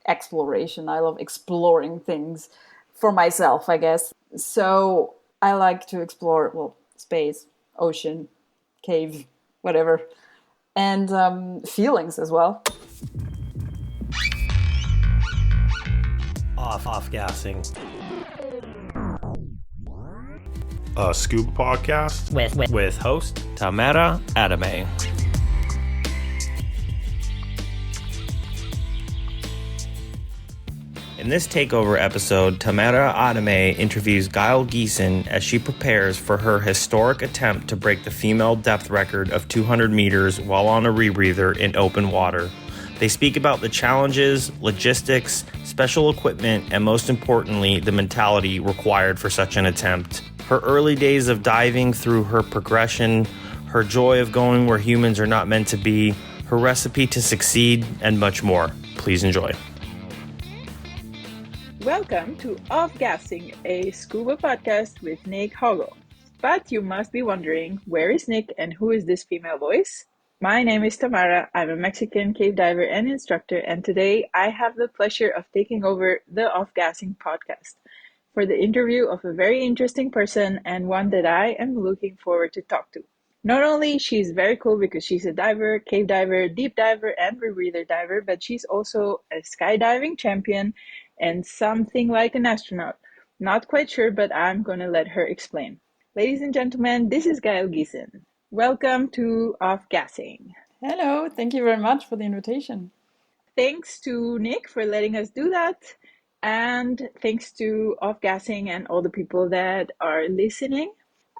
exploration. I love exploring things for myself, I guess. So I like to explore, well, space, ocean, cave, whatever, and feelings as well. Off gassing. A scuba podcast with host Tamara Adame. In this Takeover episode, Tamara Adame interviews Gaëlle Giesen as she prepares for her historic attempt to break the female depth record of 200 meters while on a rebreather in open water. They speak about the challenges, logistics, special equipment, and most importantly, the mentality required for such an attempt. Her early days of diving through her progression, her joy of going where humans are not meant to be, her recipe to succeed, and much more. Please enjoy. Welcome to Off Gassing, a scuba podcast with Nick Hoggle. But you must be wondering, where is Nick and who is this female voice? My name is Tamara. I'm a Mexican cave diver and instructor, and today I have the pleasure of taking over the Off Gassing podcast for the interview of a very interesting person and one that I am looking forward to talk to. Not only she's very cool because she's a diver, cave diver, deep diver, and rebreather diver, but she's also a skydiving champion and something like an astronaut. Not quite sure, but I'm going to let her explain. Ladies and gentlemen, this is Gaëlle Giesen. Welcome to Off Gassing. Hello, thank you very much for the invitation. Thanks to Nick for letting us do that. And thanks to Off Gassing and all the people that are listening.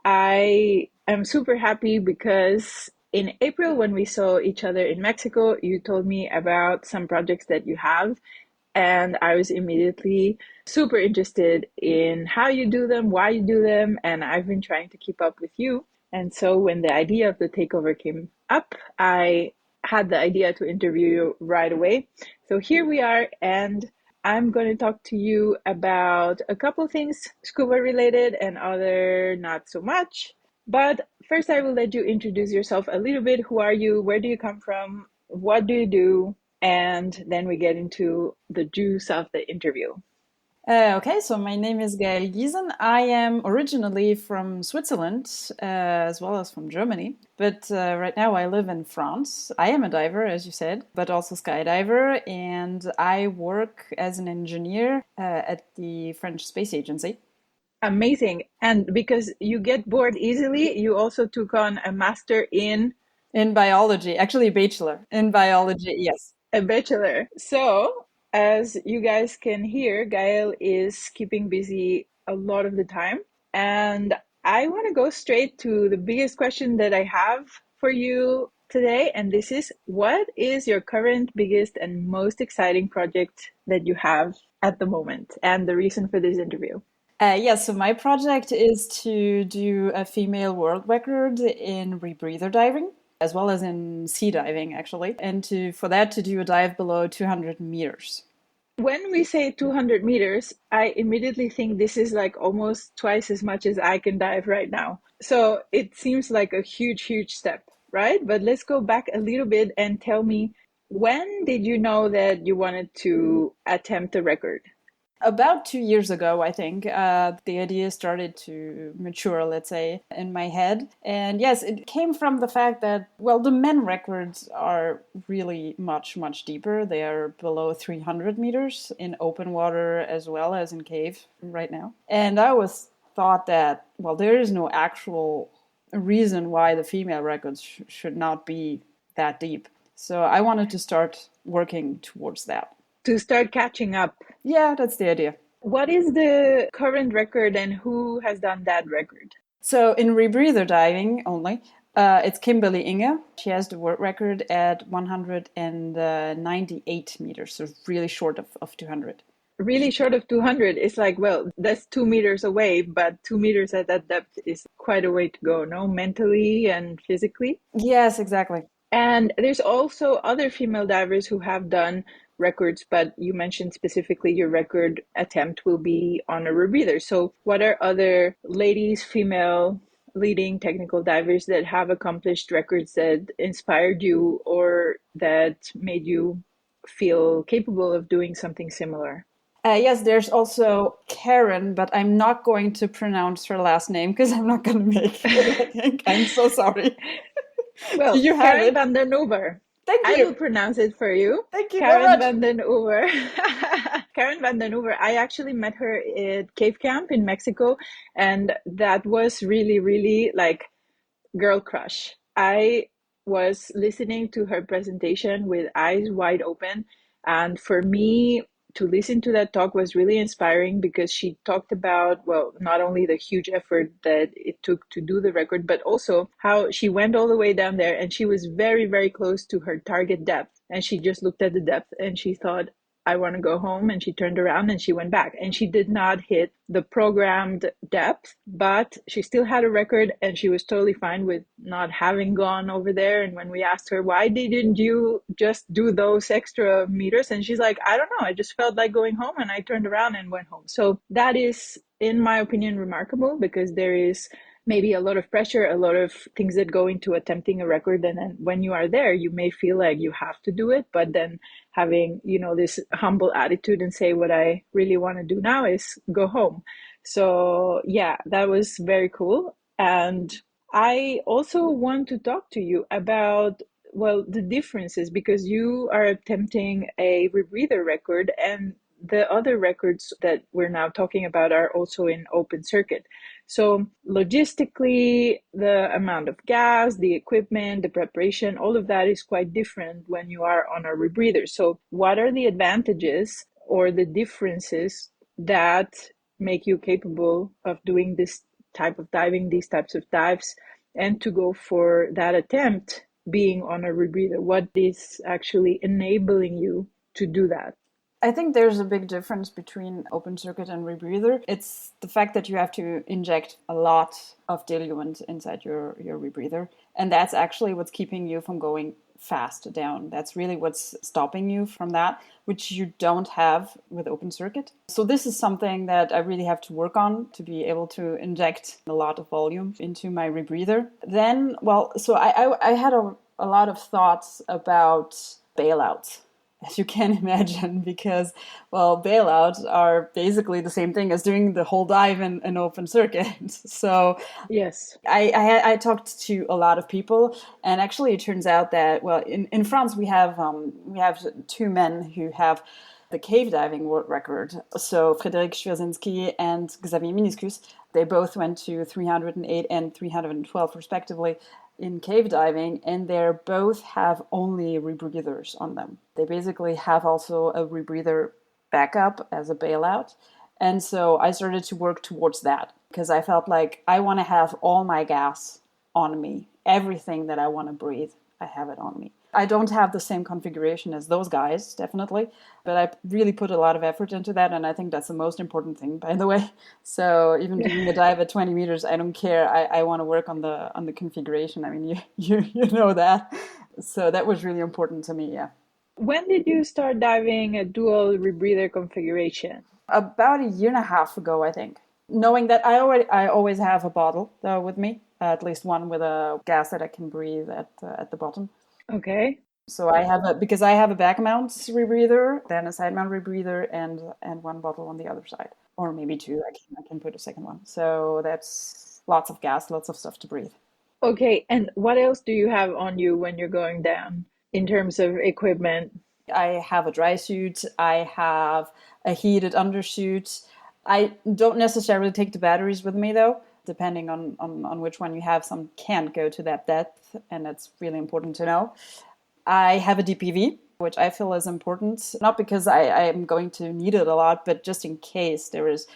I am super happy because in April, when we saw each other in Mexico, you told me about some projects that you have. And I was immediately super interested in how you do them, why you do them. And I've been trying to keep up with you. And so when the idea of the takeover came up, I had the idea to interview you right away. So here we are, and I'm going to talk to you about a couple things scuba related and other not so much. But first, I will let you introduce yourself a little bit. Who are you? Where do you come from? What do you do? And then we get into the juice of the interview. Okay, so my name is Gaëlle Giesen. I am originally from Switzerland, as well as from Germany. But right now I live in France. I am a diver, as you said, but also skydiver. And I work as an engineer at the French Space Agency. Amazing. And because you get bored easily, you also took on a master in biology, actually a bachelor in biology, yes. A bachelor. So, as you guys can hear, Gaëlle is keeping busy a lot of the time. And I want to go straight to the biggest question that I have for you today. And this is, what is your current biggest and most exciting project that you have at the moment and the reason for this interview? So my project is to do a female world record in rebreather diving, as well as in sea diving, actually, and to do a dive below 200 meters. When we say 200 meters, I immediately think this is like almost twice as much as I can dive right now. So it seems like a huge, huge step, right? But let's go back a little bit and tell me, when did you know that you wanted to attempt a record? About 2 years ago, I think, the idea started to mature, let's say, in my head. And yes, it came from the fact that, well, the men records are really much, much deeper. They are below 300 meters in open water as well as in cave right now. And I always thought that, well, there is no actual reason why the female records should not be that deep. So I wanted to start working towards that. To start catching up. Yeah, that's the idea. What is the current record and who has done that record? So in rebreather diving only, it's Kimberly Inge. She has the world record at 198 meters, so really short of 200. Really short of 200. It's like, well, that's 2 meters away, but 2 meters at that depth is quite a way to go, no? Mentally and physically. Yes, exactly. And there's also other female divers who have done records, but you mentioned specifically your record attempt will be on a rebreather. So what are other ladies, female leading technical divers that have accomplished records that inspired you or that made you feel capable of doing something similar. Yes, there's also Karen, but I'm not going to pronounce her last name because I'm not going to make it, I think. I'm so sorry. Do Well, you have Karen it? van den Oever. Thank I you. will pronounce it for you. Thank you very Karen much. van den Oever. Karen van den Oever. I actually met her at Cave Camp in Mexico, and that was really, really like girl crush. I was listening to her presentation with eyes wide open. And for me, to listen to that talk was really inspiring because she talked about, well, not only the huge effort that it took to do the record, but also how she went all the way down there and she was very, very close to her target depth. And she just looked at the depth and she thought, I want to go home. And she turned around and she went back. And she did not hit the programmed depth, but she still had a record and she was totally fine with not having gone over there. And when we asked her, why didn't you just do those extra meters? And she's like, I don't know. I just felt like going home and I turned around and went home. So that is, in my opinion, remarkable because there is maybe a lot of pressure, a lot of things that go into attempting a record. And then when you are there, you may feel like you have to do it, but then having, this humble attitude and say, what I really want to do now is go home. So yeah, that was very cool. And I also want to talk to you about, well, the differences because you are attempting a rebreather record and the other records that we're now talking about are also in open circuit. So logistically, the amount of gas, the equipment, the preparation, all of that is quite different when you are on a rebreather. So what are the advantages or the differences that make you capable of doing this type of diving, these types of dives, and to go for that attempt being on a rebreather? What is actually enabling you to do that? I think there's a big difference between open circuit and rebreather. It's the fact that you have to inject a lot of diluent inside your rebreather. And that's actually what's keeping you from going fast down. That's really what's stopping you from that, which you don't have with open circuit. So this is something that I really have to work on to be able to inject a lot of volume into my rebreather. Then, well, so I had a lot of thoughts about bailouts, as you can imagine, because, well, bailouts are basically the same thing as doing the whole dive in an open circuit. So yes, I talked to a lot of people, and actually it turns out that, well, in France we have two men who have the cave diving world record. So Frédéric Świerczynski and Xavier Miniscus, they both went to 308 and 312 respectively in cave diving, and they both have only rebreathers on them. They basically have also a rebreather backup as a bailout. And so I started to work towards that because I felt like I want to have all my gas on me. Everything that I want to breathe, I have it on me. I don't have the same configuration as those guys, definitely, but I really put a lot of effort into that, and I think that's the most important thing, by the way. So even doing a dive at 20 meters, I don't care. I want to work on the configuration. I mean, you know that. So that was really important to me, yeah. When did you start diving a dual rebreather configuration? About a year and a half ago, I think. Knowing that I always have a bottle with me, at least one with a gas that I can breathe at the bottom. Okay. So because I have a back mount rebreather, then a side mount rebreather, and one bottle on the other side, or maybe two. I can put a second one. So that's lots of gas, lots of stuff to breathe. Okay, and what else do you have on you when you're going down in terms of equipment? I have a dry suit. I have a heated undersuit. I don't necessarily take the batteries with me though, depending on which one you have. Some can't go to that depth, and that's really important to know. I have a DPV, which I feel is important, not because I am going to need it a lot, but just in case there's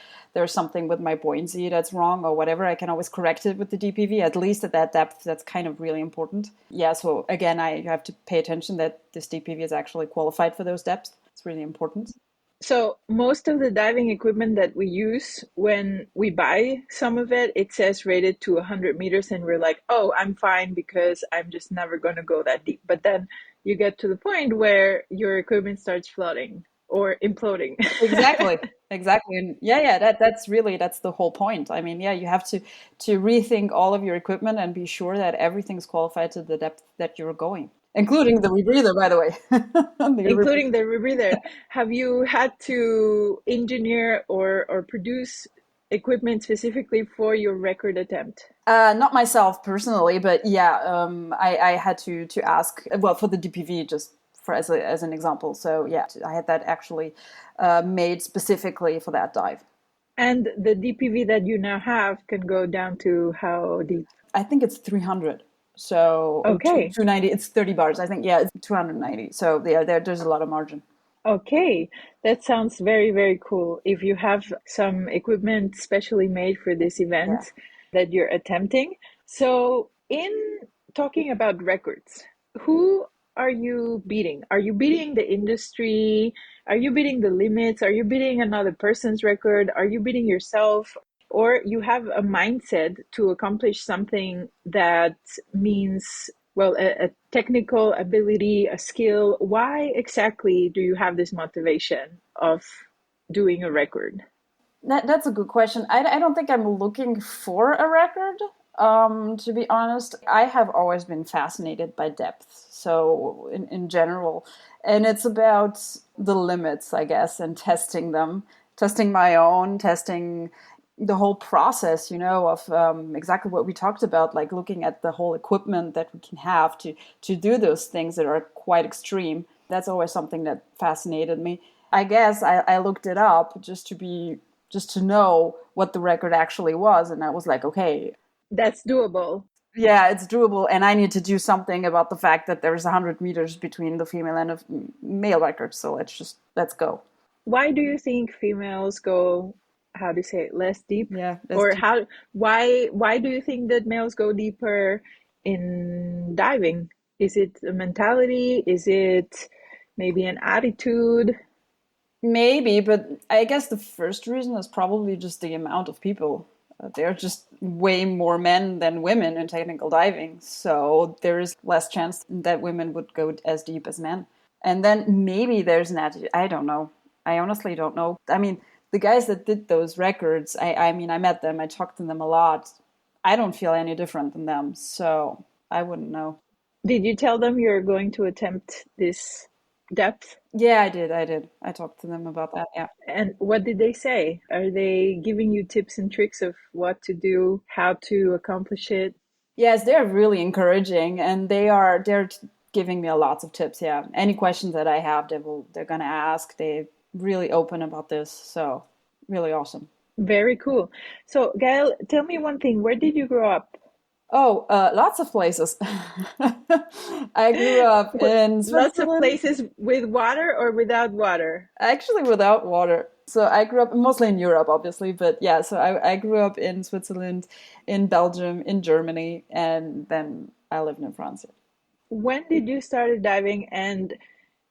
something with my buoyancy that's wrong or whatever, I can always correct it with the DPV, at least at that depth. That's kind of really important. Yeah, so again, I have to pay attention that this DPV is actually qualified for those depths. It's really important. So most of the diving equipment that we use when we buy some of it, it says rated to 100 meters and we're like, oh, I'm fine because I'm just never going to go that deep. But then you get to the point where your equipment starts flooding or imploding. Exactly. Exactly. And that's the whole point. I mean, yeah, you have to rethink all of your equipment and be sure that everything's qualified to the depth that you're going. including the rebreather, by the way. including the rebreather. Have you had to engineer or produce equipment specifically for your record attempt? Not myself personally, but yeah, I had to ask, well, for the DPV, just for as an example. So yeah, I had that actually made specifically for that dive. And the DPV that you now have can go down to how deep? I think it's 300. So Okay. 290, it's 30 bars. I think, yeah, it's 290. So yeah, there's a lot of margin. Okay, that sounds very, very cool. If you have some equipment specially made for this Yeah. event that you're attempting. So, in talking about records, who are you beating? Are you beating the industry? Are you beating the limits? Are you beating another person's record? Are you beating yourself? Or you have a mindset to accomplish something that means, well, a technical ability, a skill. Why exactly do you have this motivation of doing a record? That's a good question. I don't think I'm looking for a record, to be honest. I have always been fascinated by depth, so in general. And it's about the limits, I guess, and testing them, testing my own, testing the whole process, of exactly what we talked about, like looking at the whole equipment that we can have to do those things that are quite extreme. That's always something that fascinated me. I guess I looked it up just to know what the record actually was, and I was like, okay, That's doable. yeah, it's doable, and I need to do something about the fact that there's 100 meters between the female and the male record. So let's go. Why do you think females go, how do you say it, less deep? Yeah, let's Or do. why do you think that males go deeper in diving? Is it a mentality? Is it maybe an attitude? Maybe, but I guess the first reason is probably just the amount of people. There are just way more men than women in technical diving, so there is less chance that women would go as deep as men. And then maybe there's an attitude. I don't know. I honestly don't know. I mean, the guys that did those records, I mean, I met them, I talked to them a lot. I don't feel any different than them, so I wouldn't know. Did you tell them you're going to attempt this depth? Yeah, I did. I did. I talked to them about that. Yeah. And what did they say? Are they giving you tips and tricks of what to do, how to accomplish it? Yes, they're really encouraging, and they're giving me lots of tips. Yeah, any questions that I have, they're gonna ask. They're really open about this, so really awesome. Very cool. So, Gail, tell me one thing. Where did you grow up? Oh, lots of places. I grew up in Lots of Switzerland, places with water or without water? actually without water. So I grew up mostly in Europe, obviously, but yeah. So I grew up in Switzerland, in Belgium, in Germany, and then I lived in France. When did you start diving, and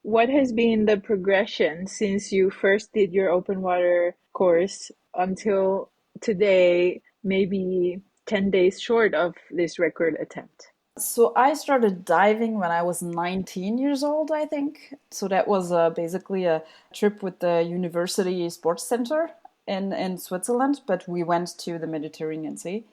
what has been the progression since you first did your open water course until today, maybe 10 days short of this record attempt? So I started diving when I was 19 years old, I think. So that was basically a trip with the University Sports Center in Switzerland, but we went to the Mediterranean Sea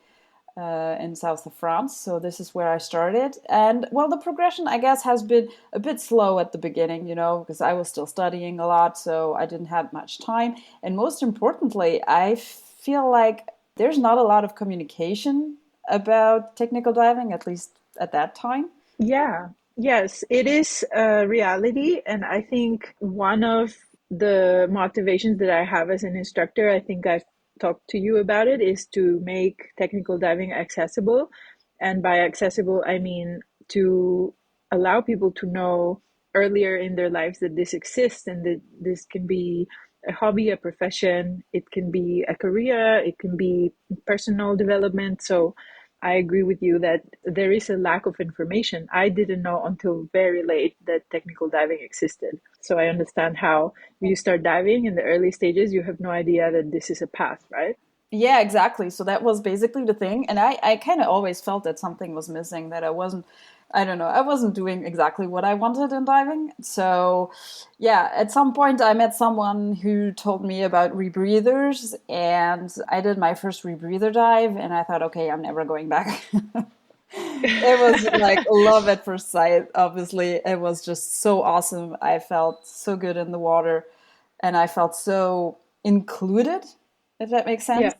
in south of France. So this is where I started. And well, the progression, I guess, has been a bit slow at the beginning, because I was still studying a lot, so I didn't have much time. And most importantly, I feel like there's not a lot of communication about technical diving, at least at that time. Yeah, yes, it is a reality. And I think one of the motivations that I have as an instructor, I think I've talked to you about it, is to make technical diving accessible. And by accessible, I mean to allow people to know earlier in their lives that this exists and that this can be a hobby, a profession, it can be a career, it can be personal development. So I agree with you that there is a lack of information. I didn't know until very late that technical diving existed. So I understand how you start diving in the early stages, you have no idea that this is a path, right? Yeah, exactly. So that was basically the thing. And I kind of always felt that something was missing, that I don't know, I wasn't doing exactly what I wanted in diving. So, yeah, at some point I met someone who told me about rebreathers, and I did my first rebreather dive, and I thought, okay, I'm never going back. It was like love at first sight. Obviously, it was just so awesome. I felt so good in the water, and I felt so included, if that makes sense.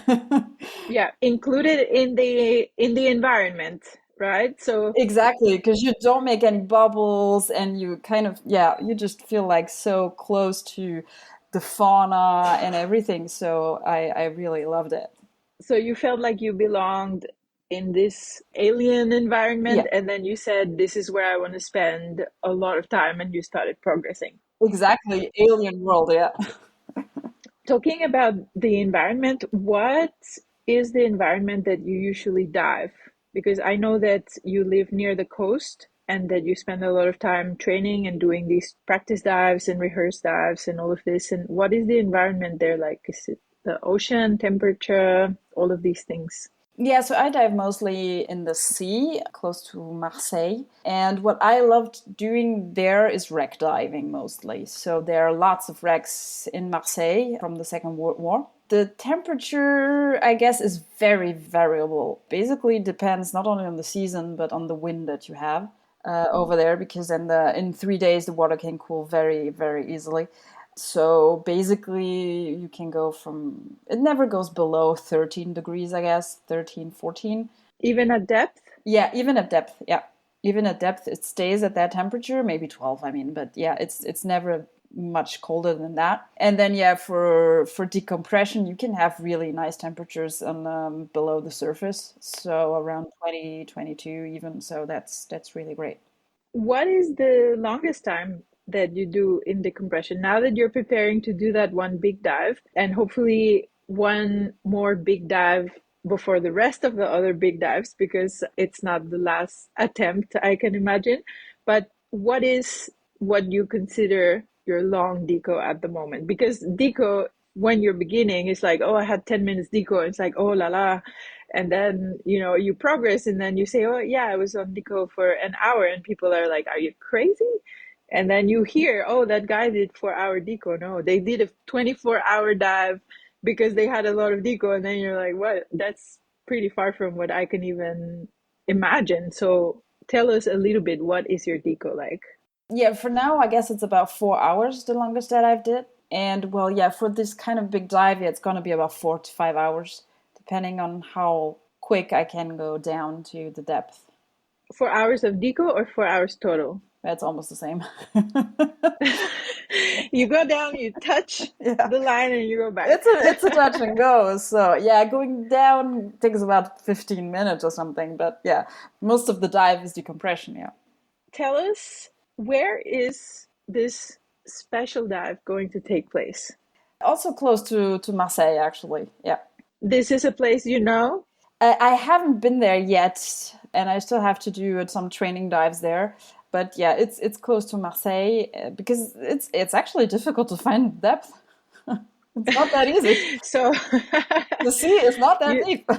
Yeah. Yeah, included in the environment, right? So Exactly, because you don't make any bubbles, and you kind of, yeah, you just feel like so close to the fauna and everything. So I really loved it. so you felt like you belonged in this alien Yeah, environment, and then you said, "This is where I want to spend a lot of time," and you started progressing. exactly. Alien world, yeah. Talking about the environment, what is the environment that you usually dive? Because I know that you live near the coast and that you spend a lot of time training and doing these practice dives and rehearse dives and all of this. And what is the environment there like? Is it the ocean, temperature, all of these things? Yeah, so I dive mostly in the sea, close to Marseille. And what I loved doing there is wreck diving mostly. So there are lots of wrecks in Marseille from the Second World War. The temperature, I guess, is very variable. Basically, depends not only on the season but on the wind that you have over there, because in 3 days the water can cool very very easily. So basically, you can go from, it never goes below 13 degrees, I guess, 13, 14. Even at depth? Yeah, even at depth. Yeah. Even at depth, it stays at that temperature, maybe 12, I mean, but yeah, it's never much colder than that. And then, yeah, for decompression, you can have really nice temperatures on below the surface. So around 20, 22 even. So that's really great. What is the longest time that you do in decompression now that you're preparing to do that one big dive and hopefully one more big dive before the rest of the other big dives because it's not the last attempt, I can imagine. But what is what you consider your long deco at the moment? Because deco, when you're beginning, it's like, oh, I had 10 minutes deco. It's like, oh la la, and then you progress and then you say, oh yeah, I was on deco for an hour, and people are like, are you crazy? And then you hear, oh, that guy did 4 hour deco. No, they did a 24-hour dive because they had a lot of deco. And then you're like, what? That's pretty far from what I can even imagine. So tell us a little bit, what is your deco like? Yeah, for now, I guess it's about 4 hours, the longest that I've did. And well, yeah, for this kind of big dive, yeah, it's going to be about 4 to 5 hours, depending on how quick I can go down to the depth. 4 hours of deco or 4 hours total? That's almost the same. You go down, you touch Yeah, the line, and you go back. it's a touch and go. So yeah, going down takes about 15 minutes or something. But yeah, most of the dive is decompression. Yeah. Tell us, where is this special dive going to take place? Also close to Marseille, actually. Yeah. This is a place you know? I haven't been there yet, and I still have to do some training dives there. But yeah, it's close to Marseille because it's actually difficult to find depth. It's not that easy. So The sea is not that you deep.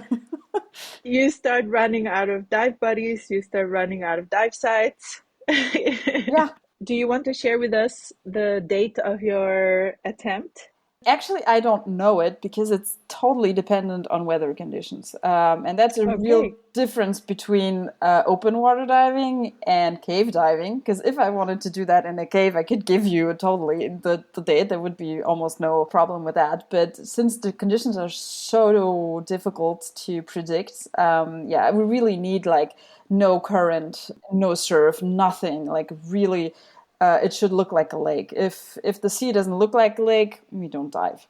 you start running out of dive buddies, you start running out of dive sites. Yeah. Do you want to share with us the date of your attempt? Actually, I don't know it because it's totally dependent on weather conditions. And that's a real Okay. difference between open water diving and cave diving. Because if I wanted to do that in a cave, I could give you totally the date. There would be almost no problem with that. But since the conditions are so difficult to predict, yeah, we really need like no current, no surf, nothing. Like really it should look like a lake. If the sea doesn't look like a lake, we don't dive.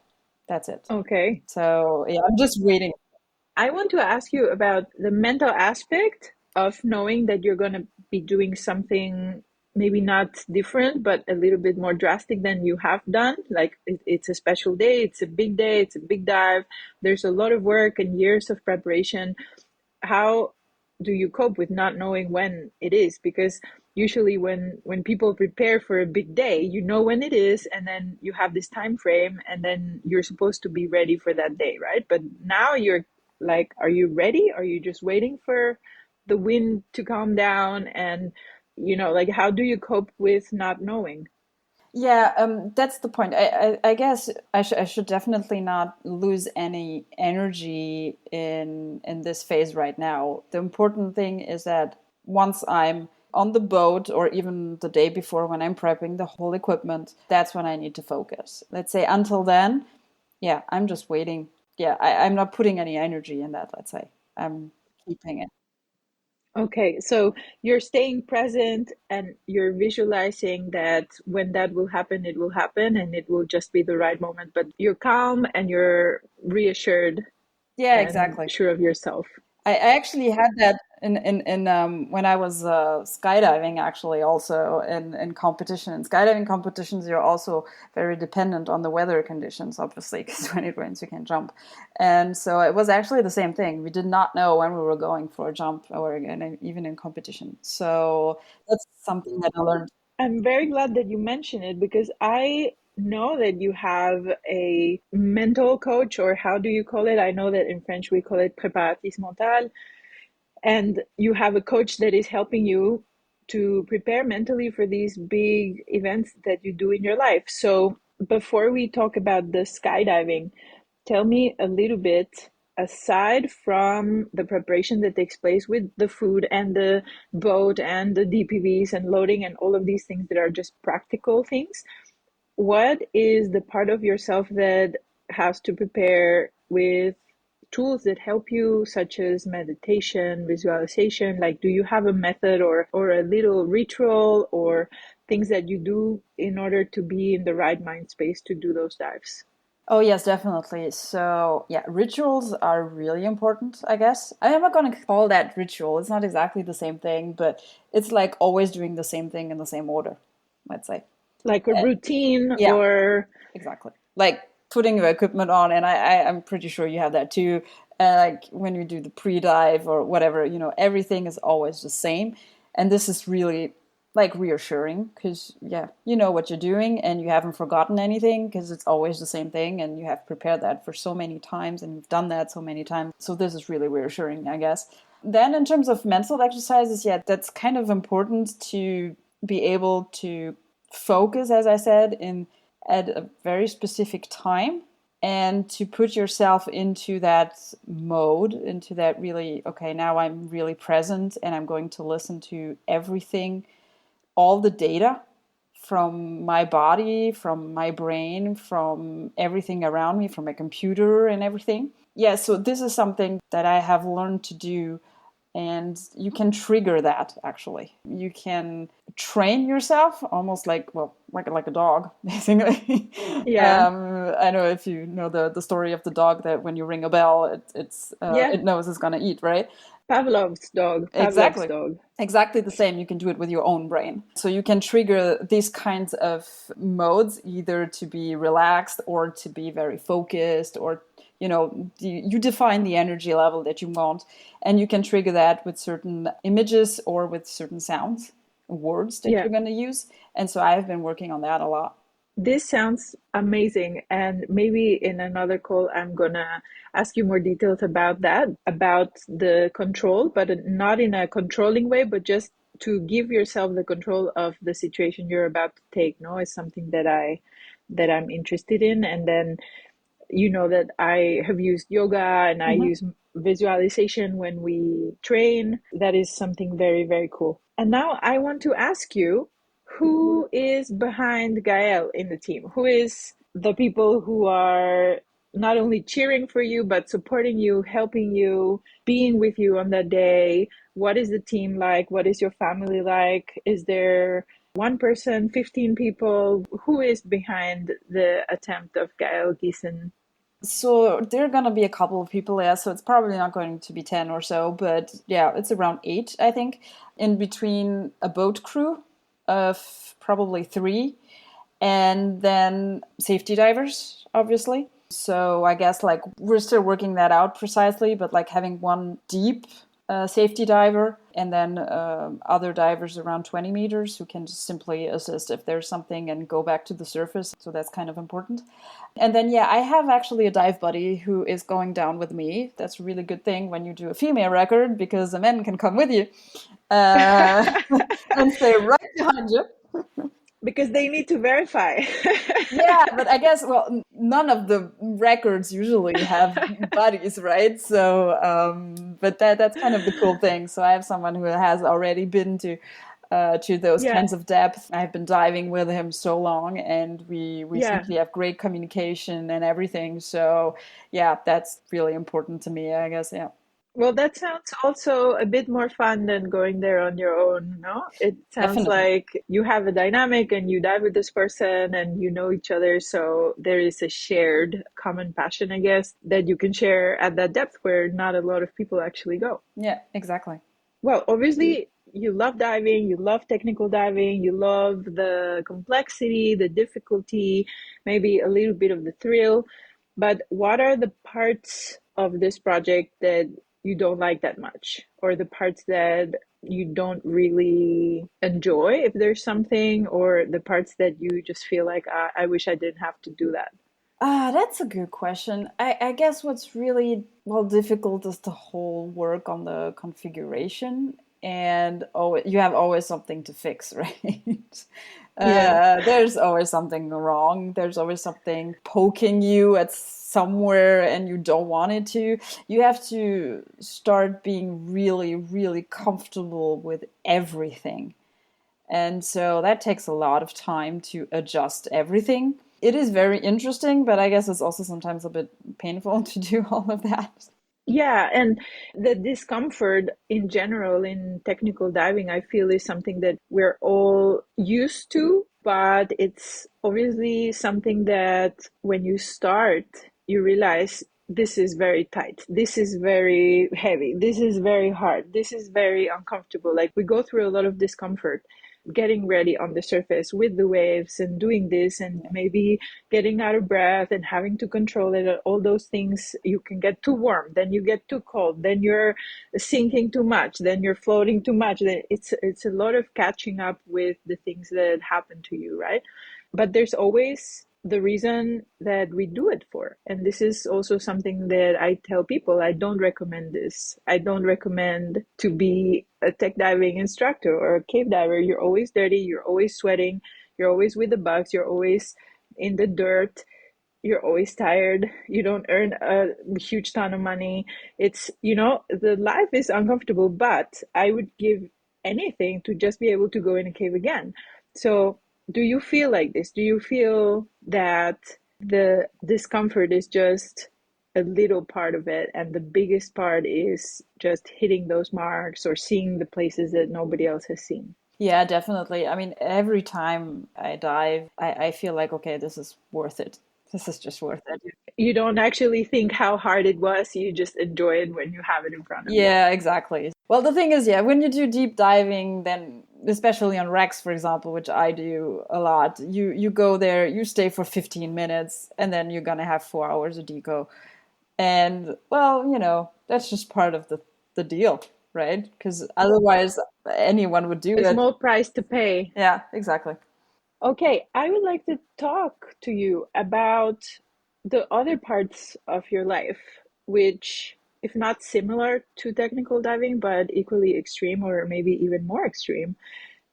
That's it. Okay. So yeah, I'm just waiting. I want to ask you about the mental aspect of knowing that you're going to be doing something maybe not different, but a little bit more drastic than you have done. Like it's a special day, it's a big day, it's a big dive. There's a lot of work and years of preparation. How do you cope with not knowing when it is? Because usually when people prepare for a big day, you know when it is, and then you have this time frame, and then you're supposed to be ready for that day, right? But now you're like, are you ready? Are you just waiting for the wind to calm down? And like, how do you cope with not knowing? Yeah, that's the point. I guess I should definitely not lose any energy in this phase right now. The important thing is that once I'm on the boat or even the day before when I'm prepping the whole equipment, that's when I need to focus. Let's say until then, yeah, I'm just waiting. Yeah, I'm not putting any energy in that, let's say. I'm keeping it. Okay, so you're staying present and you're visualizing that when that will happen, it will happen and it will just be the right moment, but you're calm and you're reassured Yeah, and exactly. sure of yourself. I actually had that in when I was skydiving, actually, also in competition. In skydiving competitions, you're also very dependent on the weather conditions, obviously, because when it rains, you can't jump. And so it was actually the same thing. We did not know when we were going for a jump or even in competition. So that's something that I learned. I'm very glad that you mentioned it because I know that you have a mental coach, or how do you call it? I know that in French we call it préparatrice mentale, and you have a coach that is helping you to prepare mentally for these big events that you do in your life. So before we talk about the skydiving, tell me a little bit, aside from the preparation that takes place with the food and the boat and the DPVs and loading and all of these things that are just practical things, what is the part of yourself that has to prepare with tools that help you, such as meditation, visualization? Like, do you have a method or a little ritual or things that you do in order to be in the right mind space to do those dives? Oh, yes, definitely. So, yeah, rituals are really important, I guess. I am not going to call that ritual. It's not exactly the same thing, but it's like always doing the same thing in the same order, let's say. Like a routine Yeah, or exactly. Like putting your equipment on, and I'm pretty sure you have that too. Like when you do the pre-dive or whatever, everything is always the same. And this is really like reassuring because, yeah, you know what you're doing and you haven't forgotten anything because it's always the same thing and you have prepared that for so many times and you've done that so many times. So this is really reassuring, I guess. Then in terms of mental exercises, yeah, that's kind of important to be able to focus, as I said, in at a very specific time and to put yourself into that mode, into that really, okay, now I'm really present and I'm going to listen to everything, all the data from my body, from my brain, from everything around me, from my computer and everything. Yeah, so this is something that I have learned to do, and you can trigger that. Actually, you can train yourself almost like, well, like a dog, basically. yeah, I don't know if you know the story of the dog that when you ring a bell, yeah, it knows it's gonna eat, right? Pavlov's Exactly. dog. Exactly the same. You can do it with your own brain. So you can trigger these kinds of modes either to be relaxed or to be very focused, or you define the energy level that you want, and you can trigger that with certain images or with certain sounds, words that Yeah. you're going to use. And so I've been working on that a lot. This sounds amazing. And maybe in another call, I'm gonna ask you more details about that, about the control, but not in a controlling way, but just to give yourself the control of the situation you're about to take. No, is something that I'm interested in. And then you know that I have used yoga and I Hmm. use visualization when we train. That is something very, very cool. And now I want to ask you, who is behind Gael in the team? Who is the people who are not only cheering for you, but supporting you, helping you, being with you on that day? What is the team like? What is your family like? Is there one person, 15 people? Who is behind the attempt of Gaëlle Giesen? So there are gonna be a couple of people there, so it's probably not going to be 10 or so, but yeah, it's around 8, I think, in between a boat crew of probably 3, and then safety divers, obviously. So I guess like we're still working that out precisely, but like having one deep safety diver and then other divers around 20 meters who can just simply assist if there's something and go back to the surface. So that's kind of important. And then, yeah, I have actually a dive buddy who is going down with me. That's a really good thing when you do a female record because the men can come with you and stay right behind you. Because they need to verify. Yeah, but I guess, well, none of the records usually have buddies, right? So, but that's kind of the cool thing. So I have someone who has already been to those Yeah, kinds of depth. I've been diving with him so long, and we yeah. simply have great communication and everything. So, yeah, that's really important to me, I guess. Yeah, Well, that sounds also a bit more fun than going there on your own, no? It sounds definitely. like you have a dynamic and you dive with this person and you know each other, so there is a shared common passion, I guess, that you can share at that depth where not a lot of people actually go. Yeah, exactly. Well, obviously, you love diving, you love technical diving, you love the complexity, the difficulty, maybe a little bit of the thrill. But what are the parts of this project that you don't like that much, or the parts that you don't really enjoy, if there's something, or the parts that you just feel like, I wish I didn't have to do that? That's a good question. I guess what's really, well, difficult is the whole work on the configuration, and oh, you have always something to fix, right? Yeah. There's always something wrong. There's always something poking you at somewhere and you don't want it to. You have to start being really, really comfortable with everything. And so that takes a lot of time to adjust everything. It is very interesting, but I guess it's also sometimes a bit painful to do all of that. Yeah, and the discomfort in general in technical diving, I feel, is something that we're all used to, but it's obviously something that when you start, you realize this is very tight, this is very heavy, this is very hard, this is very uncomfortable. Like we go through a lot of discomfort getting ready on the surface with the waves and doing this and maybe getting out of breath and having to control it, all those things. You can get too warm, then you get too cold, then you're sinking too much, then you're floating too much. It's a lot of catching up with the things that happen to you, right? But there's always the reason that we do it for. And this is also something that I tell people. I don't recommend this. I don't recommend to be a tech diving instructor or a cave diver. You're always dirty, you're always sweating, you're always with the bugs, you're always in the dirt, you're always tired, you don't earn a huge ton of money. It's, the life is uncomfortable, but I would give anything to just be able to go in a cave again. So do you feel like this? Do you feel that the discomfort is just a little part of it and the biggest part is just hitting those marks or seeing the places that nobody else has seen? Yeah, definitely. I mean, every time I dive, I feel like, okay, this is worth it. This is just worth it. You don't actually think how hard it was, you just enjoy it when you have it in front of you. Yeah, exactly. Well, the thing is, yeah, when you do deep diving, then especially on wrecks, for example, which I do a lot, you go there, you stay for 15 minutes, and then you're gonna have 4 hours of deco. And well, that's just part of the deal, right? Because otherwise, anyone would do A it. small price to pay. Yeah, exactly. Okay, I would like to talk to you about the other parts of your life, which, if not similar to technical diving, but equally extreme or maybe even more extreme,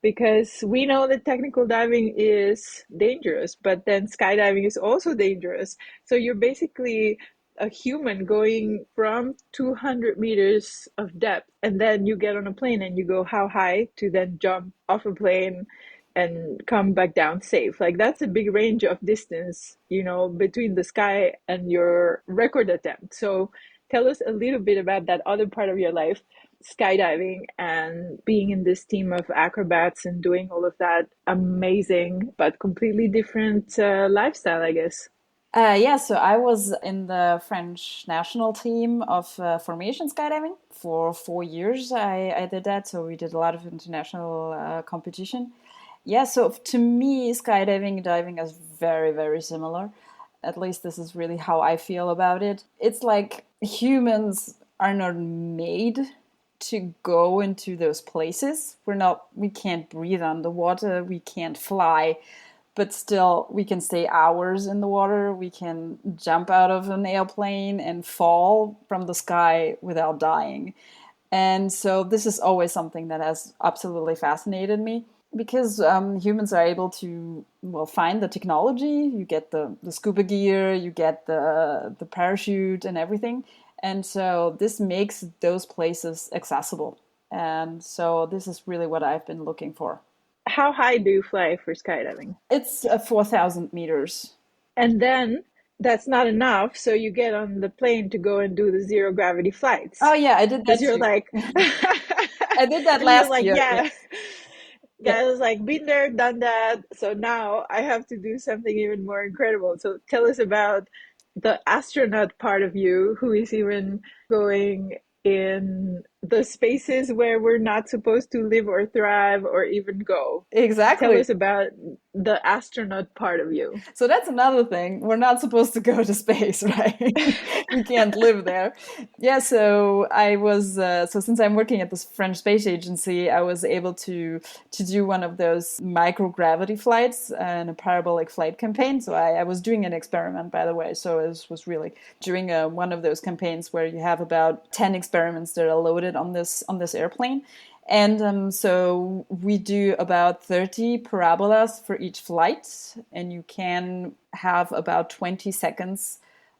because we know that technical diving is dangerous, but then skydiving is also dangerous. So you're basically a human going from 200 meters of depth, and then you get on a plane and you go how high to then jump off a plane and come back down safe. Like that's a big range of distance, between the sky and your record attempt. So tell us a little bit about that other part of your life, skydiving and being in this team of acrobats and doing all of that amazing but completely different lifestyle, I guess. Yeah, so I was in the French national team of formation skydiving for 4 years. I did that, so we did a lot of international competition. Yeah, so to me, skydiving and diving is very, very similar. At least this is really how I feel about it. It's like humans are not made to go into those places. We can't breathe underwater, we can't fly, but still we can stay hours in the water. We can jump out of an airplane and fall from the sky without dying. And so this is always something that has absolutely fascinated me. Because humans are able to, well, find the technology. You get the scuba gear, you get the parachute and everything. And so this makes those places accessible. And so this is really what I've been looking for. How high do you fly for skydiving? It's 4,000 meters. And then that's not enough, so you get on the plane to go and do the zero gravity flights. Oh yeah, I did that Because you're too. like, I did that and you're last like, year. yeah. Yes. Yeah. Yeah, I was like, been there, done that. So now I have to do something even more incredible. So tell us about the astronaut part of you who is even going in the spaces where we're not supposed to live or thrive or even go. Tell Exactly. us about the astronaut part of you. So that's another thing. We're not supposed to go to space, right? We can't live there. Yeah, so I was so since I'm working at this French space agency, I was able to do one of those microgravity flights and a parabolic flight campaign. So I was doing an experiment, by the way. So it was really during one of those campaigns where you have about 10 experiments that are loaded on this airplane. And so we do about 30 parabolas for each flight, and you can have about 20 seconds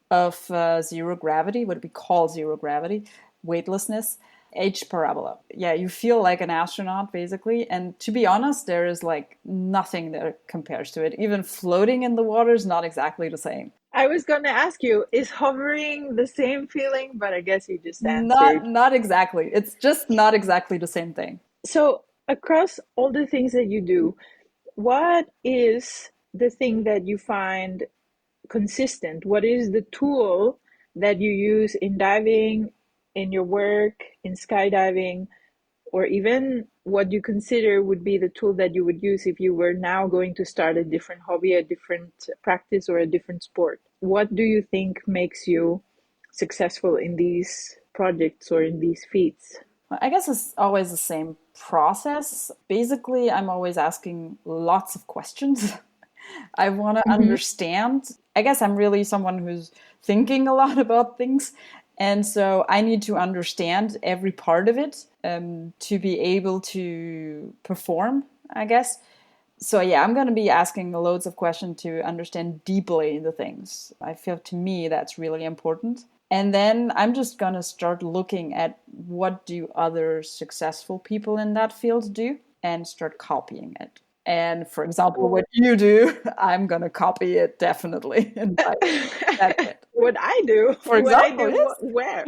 of zero gravity, what we call zero gravity, weightlessness, each parabola. Yeah, you feel like an astronaut basically. And to be honest, there is like nothing that compares to it. Even floating in the water is not exactly the same. I was going to ask you, is hovering the same feeling? But I guess you just answered. Not exactly. It's just not exactly the same thing. So, across all the things that you do, what is the thing that you find consistent? What is the tool that you use in diving, in your work, in skydiving, or even what you consider would be the tool that you would use if you were now going to start a different hobby, a different practice, or a different sport? What do you think makes you successful in these projects or in these feats? I guess it's always the same process. Basically, I'm always asking lots of questions. I want to Mm-hmm. understand. I guess I'm really someone who's thinking a lot about things. And so I need to understand every part of it to be able to perform, I guess. So yeah, I'm going to be asking loads of questions to understand deeply the things. I feel to me that's really important. And then I'm just going to start looking at what do other successful people in that field do and start copying it. And for example, what you do, I'm going to copy it definitely. And that's it. What I do, For what I example, do, where,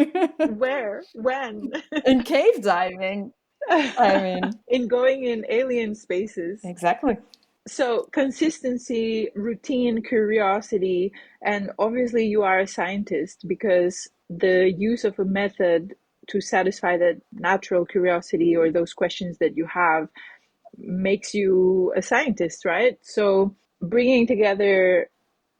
yes. when, In cave diving, I mean, in going in alien spaces. exactly. So consistency, routine, curiosity, and obviously you are a scientist because the use of a method to satisfy that natural curiosity or those questions that you have makes you a scientist, right? So bringing together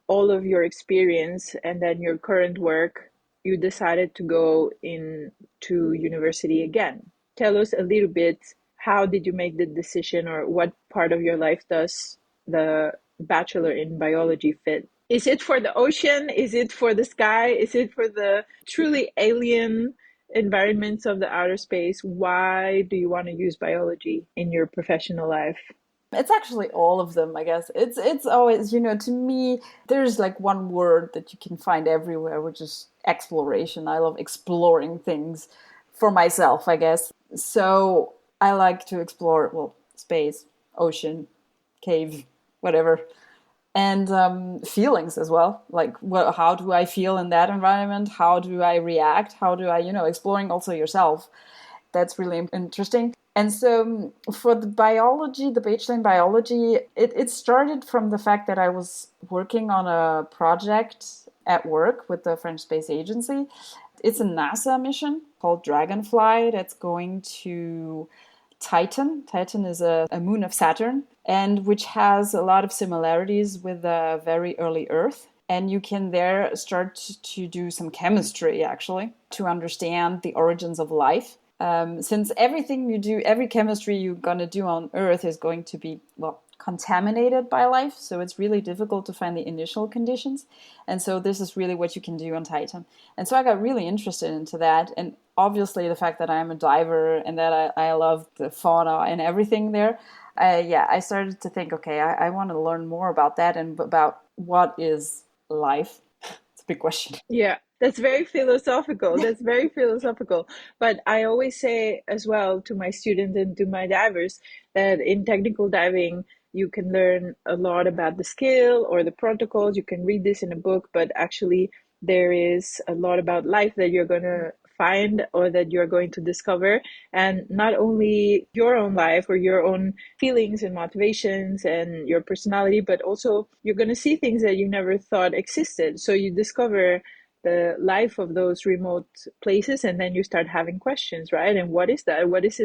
all of your experience and then your current work, you decided to go into university again. Tell us a little bit, how did you make the decision, or what part of your life does the bachelor in biology fit? Is it for the ocean? Is it for the sky? Is it for the truly alien environments of the outer space? Why do you want to use biology in your professional life? It's actually all of them, I guess. It's always, to me, there's like one word that you can find everywhere, which is exploration. I love exploring things for myself, I guess. So I like to explore, well, space, ocean, cave, whatever, and feelings as well. Like, how do I feel in that environment? How do I react? How do I, exploring also yourself. That's really interesting. And so for the biology, the bachelor in biology, it started from the fact that I was working on a project at work with the French Space Agency. It's a NASA mission called Dragonfly that's going to Titan. Titan is a moon of Saturn, and which has a lot of similarities with a very early Earth. And you can there start to do some chemistry, actually, to understand the origins of life. Since everything you do, every chemistry you're going to do on Earth is going to be, well, contaminated by life. So it's really difficult to find the initial conditions. And so this is really what you can do on Titan. And so I got really interested into that. And obviously the fact that I'm a diver and that I love the fauna and everything there, I started to think, okay, I want to learn more about that and about what is life. It's a big question. Yeah, that's very philosophical. That's very philosophical. But I always say as well to my students and to my divers that in technical diving, you can learn a lot about the skill or the protocols. You can read this in a book, but actually, there is a lot about life that you're going to find or that you're going to discover. And not only your own life or your own feelings and motivations and your personality, but also you're going to see things that you never thought existed. So you discover the life of those remote places, and then you start having questions, right? And what is that? What is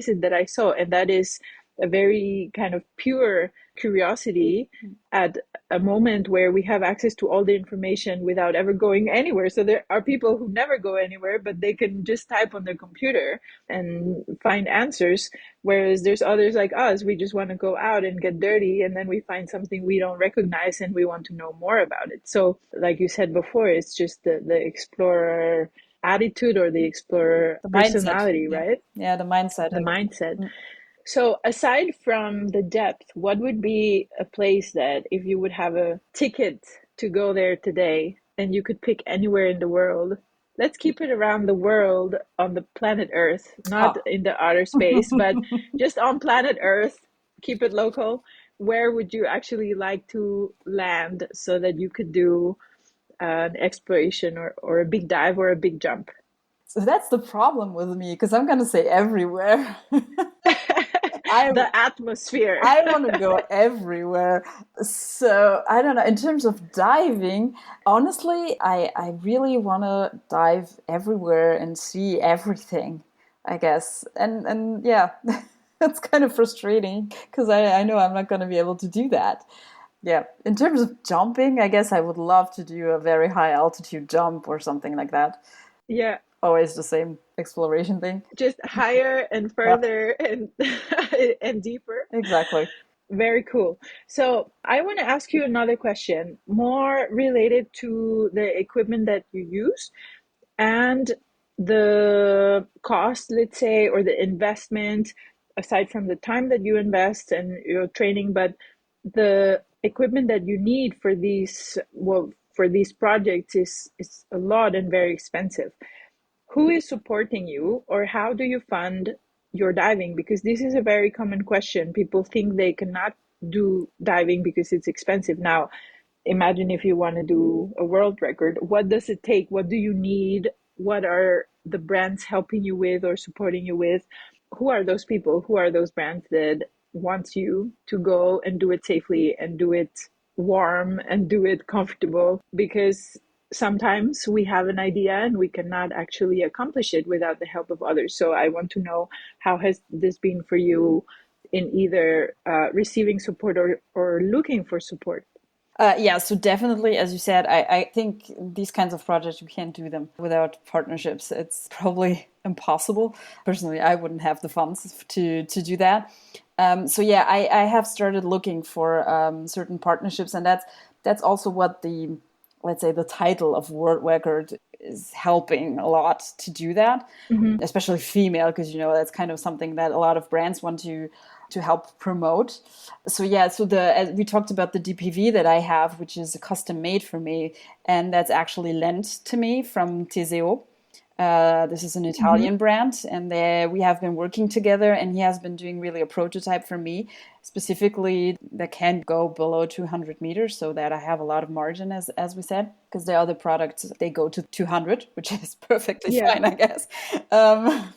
it that I saw? And that is a very kind of pure curiosity at a moment where we have access to all the information without ever going anywhere. So there are people who never go anywhere, but they can just type on their computer and find answers. Whereas there's others like us, we just want to go out and get dirty, and then we find something we don't recognize and we want to know more about it. So, like you said before, it's just the explorer attitude or the explorer The mindset. personality, Yeah. right? Yeah, the mindset. The mindset. So, aside from the depth, what would be a place that if you would have a ticket to go there today and you could pick anywhere in the world? Let's keep it around the world on the planet Earth, not Oh. in the outer space, but just on planet Earth, keep it local. Where would you actually like to land so that you could do an exploration or a big dive or a big jump? So that's the problem with me, because I'm going to say everywhere. I The atmosphere. I want to go everywhere. So I don't know. In terms of diving, honestly, I really want to dive everywhere and see everything, I guess. And yeah, it's kind of frustrating because I know I'm not going to be able to do that. Yeah. In terms of jumping, I guess I would love to do a very high altitude jump or something like that. Yeah, Always the same exploration thing. just higher and Yeah, further and and deeper. exactly. Very cool. So I want to ask you another question, more related to the equipment that you use and the cost, let's say, or the investment, aside from the time that you invest and your training, but the equipment that you need for these, well, for these projects is a lot and very expensive. Who is supporting you, or how do you fund your diving? Because this is a very common question. People think they cannot do diving because it's expensive. Now, imagine if you want to do a world record. What does it take? What do you need? What are the brands helping you with or supporting you with? Who are those people? Who are those brands that want you to go and do it safely and do it warm and do it comfortable? Because sometimes we have an idea and we cannot actually accomplish it without the help of others. So I want to know, how has this been for you in either receiving support or looking for support? Yeah, so definitely, as you said, I think these kinds of projects, you can't do them without partnerships. It's probably impossible. Personally, I wouldn't have the funds to do that. So yeah, I have started looking for certain partnerships, and that's also what the, let's say, the title of world record is helping a lot to do that, Mm-hmm. especially female, because that's kind of something that a lot of brands want to help promote. So yeah, so as we talked about the DPV that I have, which is custom made for me, and that's actually lent to me from Teseo. This is an Mm-hmm. Italian brand, and we have been working together, and he has been doing really a prototype for me, specifically that can go below 200 meters, so that I have a lot of margin, as we said, because the other products, they go to 200, which is perfectly Yeah. fine, I guess. Um,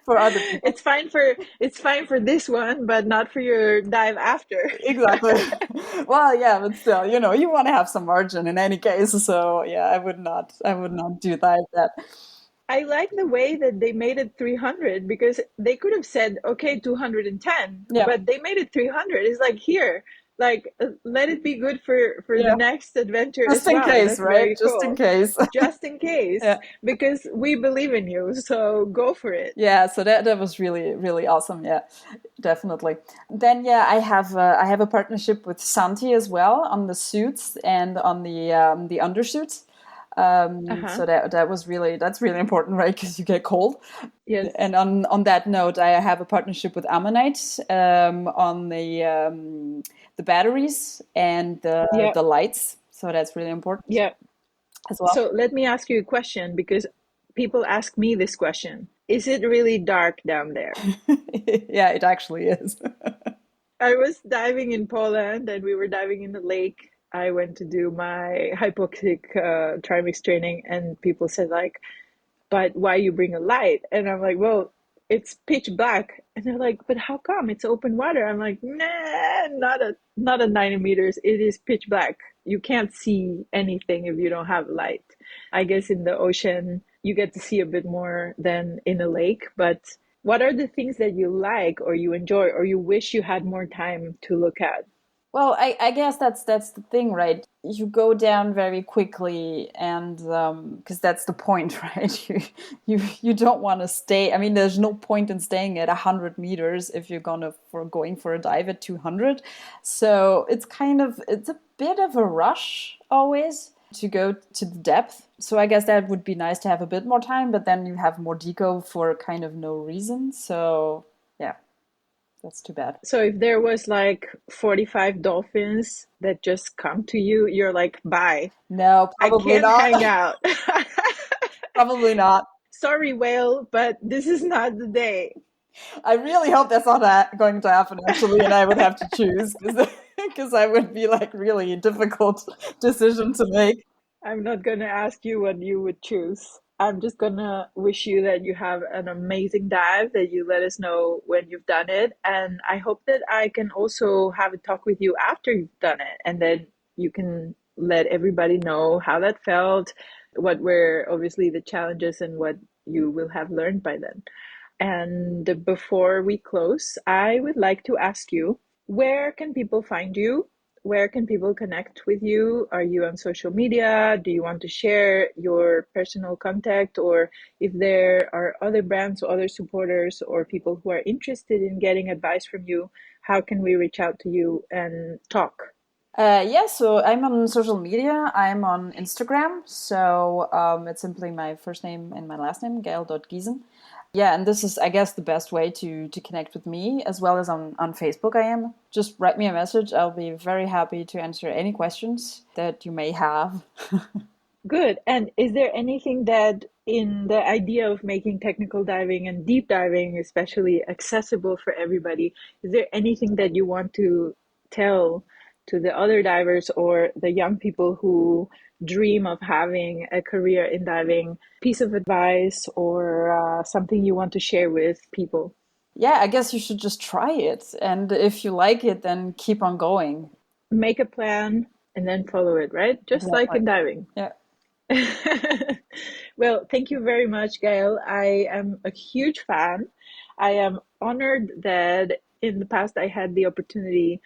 for other people. It's fine for this one, but not for your dive after. Exactly. Well, yeah, but still, you want to have some margin in any case. So yeah, I would not do that. I like the way that they made it 300 because they could have said, okay, 210, Yeah, but they made it 300. It's like, here, like, let it be good for the yeah. next adventure Just as in well. case, That's right? very Just in cool. case. Just in case, Yeah, because we believe in you. So go for it. yeah. So that was really really awesome. Yeah, definitely. Then yeah, I have a partnership with Santi as well on the suits and on the undersuits. Uh-huh. So that's really important, right? Because you get cold. Yes. And on that note, I have a partnership with Ammonite on the batteries and Yeah. the lights. So that's really important Yeah. as well. So let me ask you a question because people ask me this question. Is it really dark down there? Yeah, it actually is. I was diving in Poland and we were diving in the lake. I went to do my hypoxic trimix training and people said like, but why you bring a light? And I'm like, well, it's pitch black. And they're like, but how come? It's open water. I'm like, nah, not at 90 meters. It is pitch black. You can't see anything if you don't have light. I guess in the ocean you get to see a bit more than in a lake, but what are the things that you like or you enjoy or you wish you had more time to look at? Well, I guess that's the thing, right? You go down very quickly, and because that's the point, right? You don't want to stay. I mean, there's no point in staying at 100 meters if you're going for a dive at 200. So it's a bit of a rush always to go to the depth. So I guess that would be nice to have a bit more time, but then you have more deco for kind of no reason. So yeah, that's too bad. So if there was like 45 dolphins that just come to you, you're like, bye, No, I probably can't not. hang out. Probably not. Sorry, whale, but this is not the day. I really hope that's not going to happen actually, and I would have to choose because I would be like really difficult decision to make. I'm not gonna ask you what you would choose. I'm just gonna wish you that you have an amazing dive, that you let us know when you've done it. And I hope that I can also have a talk with you after you've done it. And then you can let everybody know how that felt, what were obviously the challenges, and what you will have learned by then. And before we close, I would like to ask you, where can people find you? Where can people connect with you? Are you on social media? Do you want to share your personal contact? Or if there are other brands or other supporters or people who are interested in getting advice from you, how can we reach out to you and talk? Yeah, so I'm on social media. I'm on Instagram. So it's simply my first name and my last name, Gaëlle.Giesen. Yeah, and this is, I guess, the best way to connect with me, as well as on Facebook I am. Just write me a message. I'll be very happy to answer any questions that you may have. Good. And is there anything that in the idea of making technical diving and deep diving, especially accessible for everybody, is there anything that you want to tell to the other divers or the young people who dream of having a career in diving, piece of advice or something you want to share with people? Yeah, I guess you should just try it. And if you like it, then keep on going. Make a plan and then follow it, right? Just like Exactly. in diving. Yeah. Well, thank you very much, Gaëlle. I am a huge fan. I am honored that in the past I had the opportunity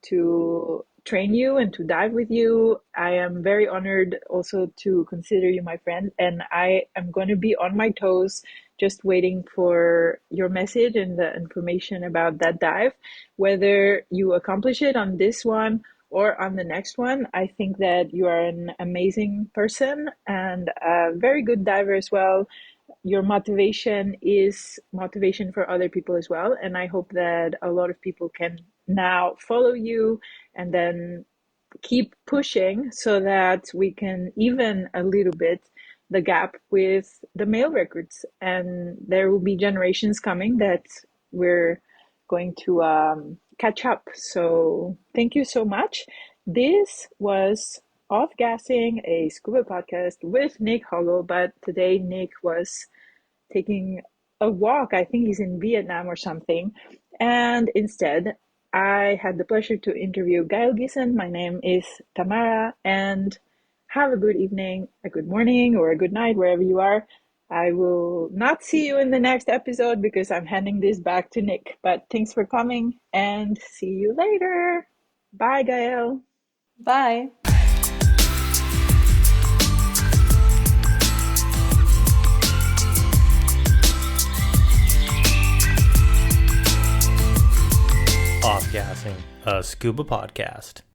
to train you and to dive with you. I am very honored also to consider you my friend, and I am going to be on my toes just waiting for your message and the information about that dive. Whether you accomplish it on this one or on the next one, I think that you are an amazing person and a very good diver as well. Your motivation is motivation for other people as well. And I hope that a lot of people can now follow you and then keep pushing so that we can even a little bit the gap with the male records. And there will be generations coming that we're going to catch up. So thank you so much. This was Off Gassing, a scuba podcast with Nick Hoggle, but today Nick was taking a walk. I think he's in Vietnam or something. And instead, I had the pleasure to interview Gaëlle Giesen. My name is Tamara, and have a good evening, a good morning, or a good night, wherever you are. I will not see you in the next episode because I'm handing this back to Nick. But thanks for coming, and see you later. Bye, Gaëlle. Bye. Off Gassing, a scuba podcast.